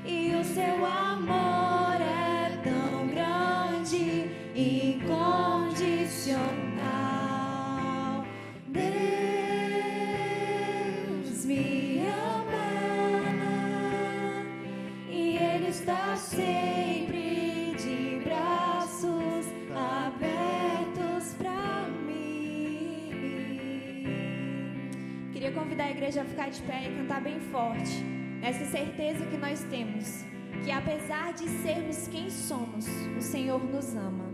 S2: e o seu amor é tão grande e incondicional. Deus me ama e Ele está sempre de braços abertos para mim.
S1: Queria convidar a igreja a ficar de pé e cantar bem forte, nessa certeza que nós temos, que apesar de sermos quem somos, o Senhor nos ama.